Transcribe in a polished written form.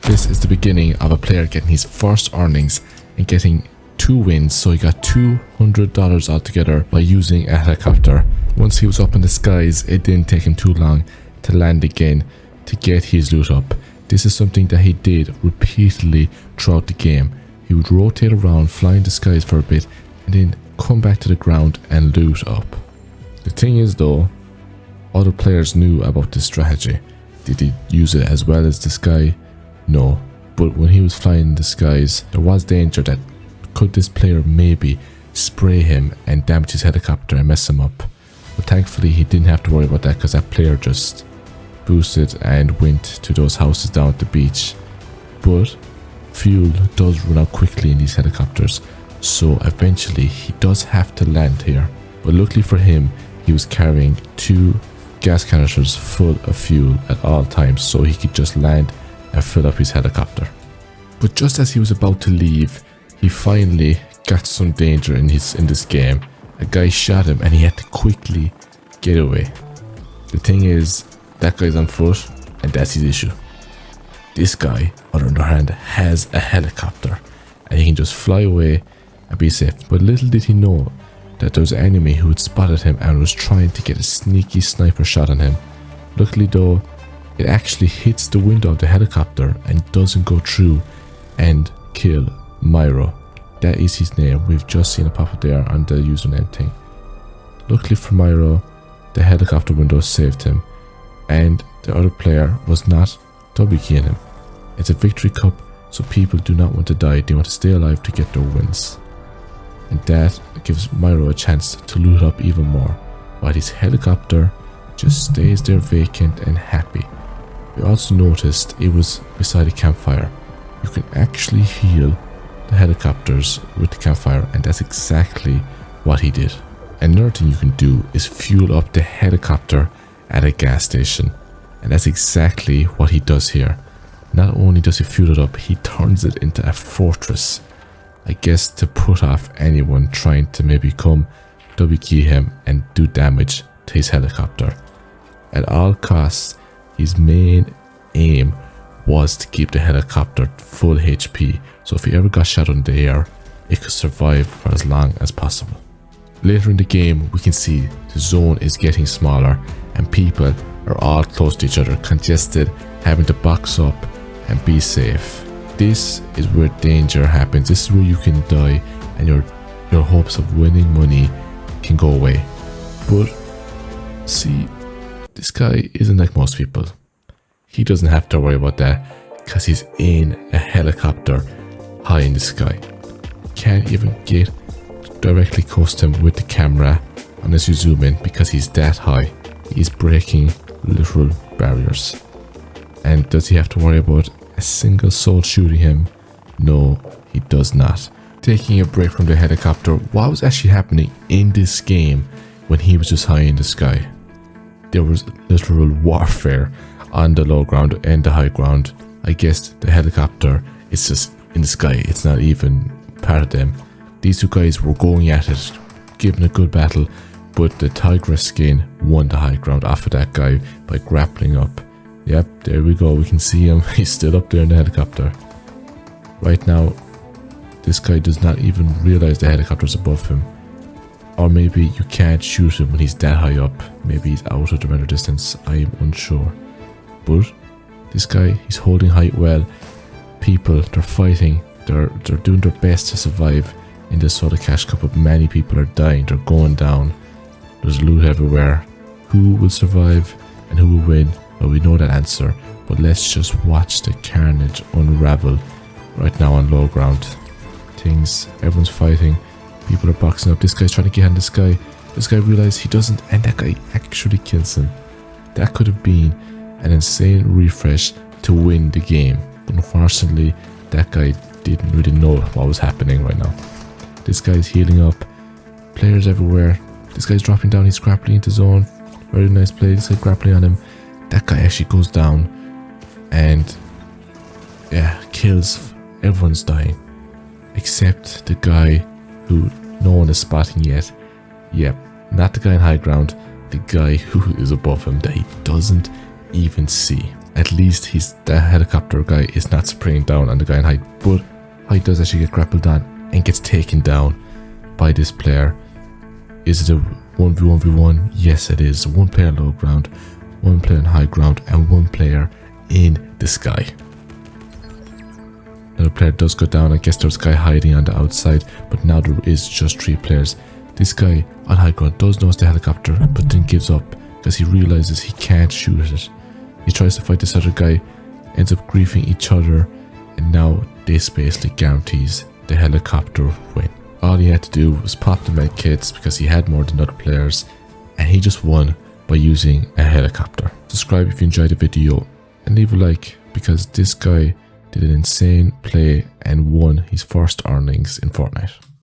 This is the beginning of a player getting his first earnings and getting 2 wins, so he got $200 altogether by using a helicopter. Once he was up in the skies, it didn't take him too long to land again to get his loot up. This is something that he did repeatedly throughout the game. He would rotate around, fly in the skies for a bit, and then come back to the ground and loot up. The thing is though, other players knew about this strategy. Did he use it as well as this guy? No. But when he was flying in the skies, there was danger that could this player maybe spray him and damage his helicopter and mess him up. But thankfully he didn't have to worry about that, because that player just boosted and went to those houses down at the beach. But fuel does run out quickly in these helicopters, so eventually he does have to land here. But luckily for him, he was carrying 2 gas canisters full of fuel at all times, so he could just land and fill up his helicopter. But just as he was about to leave, he finally got some danger in this game. A guy shot him and he had to quickly get away. The thing is, that guy's on foot and that's his issue. This guy, on the other hand, has a helicopter and he can just fly away and be safe. But little did he know that there was an enemy who had spotted him and was trying to get a sneaky sniper shot on him. Luckily though, it actually hits the window of the helicopter and doesn't go through and kill Myro. That is his name. We've just seen it pop up there on the username thing. Luckily for Myro, the helicopter window saved him, and the other player was not double keying him. It's a victory cup, so people do not want to die, they want to stay alive to get their wins. And that gives Myro a chance to loot up even more, while his helicopter just stays there vacant and happy. We also noticed it was beside a campfire. You can actually heal the helicopters with the campfire, and that's exactly what he did. Another thing you can do is fuel up the helicopter at a gas station, and that's exactly what he does here. Not only does he fuel it up, he turns it into a fortress, I guess to put off anyone trying to maybe come double key him and do damage to his helicopter. At all costs, his main aim was to keep the helicopter full HP, so if he ever got shot in the air, it could survive for as long as possible. Later in the game, we can see the zone is getting smaller and people are all close to each other, congested, having to box up and be safe. This is where danger happens. This is where you can die and your hopes of winning money can go away. But see, this guy isn't like most people. He doesn't have to worry about that because he's in a helicopter high in the sky. You can't even get directly close to him with the camera unless you zoom in, because he's that high. He's breaking literal barriers. And does he have to worry about a single soul shooting him? No, he does not. Taking a break from the helicopter, what was actually happening in this game when he was just high in the sky? There was literal warfare on the low ground and the high ground. I guess the helicopter is just in the sky, it's not even part of them. These 2 guys were going at it, giving a good battle, but the tigress skin won the high ground off of that guy by grappling up. Yep, there we go, we can see him, he's still up there in the helicopter. Right now, this guy does not even realize the helicopter's above him. Or maybe you can't shoot him when he's that high up. Maybe he's out of the render distance, I am unsure. But this guy, he's holding height well. People, they're fighting, they're doing their best to survive in this sort of cash cup, but many people are dying, they're going down. There's loot everywhere. Who will survive and who will win? Well, we know that answer, but let's just watch the carnage unravel right now on low ground. Everyone's fighting, people are boxing up. This guy's trying to get on this guy. This guy realizes he doesn't, and that guy actually kills him. That could have been an insane refresh to win the game, but unfortunately that guy didn't really know what was happening right now. This guy's healing up, players everywhere. This guy's dropping down, he's grappling into zone. Very nice play, this guy grappling on him. That guy actually goes down and yeah, kills. Everyone's dying except the guy who no one is spotting yet. Yep, not the guy in high ground, the guy who is above him that he doesn't even see. at least the helicopter guy is not spraying down on the guy in height. But height does actually get grappled on and gets taken down by this player. Is it a 1v1v1? Yes, it is. One player low ground, one player in high ground, and one player in the sky. Another player does go down. I guess there's a guy hiding on the outside, but now there is just 3 players. This guy on high ground does know it's the helicopter, but then gives up because he realizes he can't shoot at it. He tries to fight this other guy, ends up griefing each other, and now this basically guarantees the helicopter win. All he had to do was pop the med kits because he had more than other players, and he just won by using a helicopter. Subscribe if you enjoyed the video and leave a like, because this guy did an insane play and won his first earnings in Fortnite.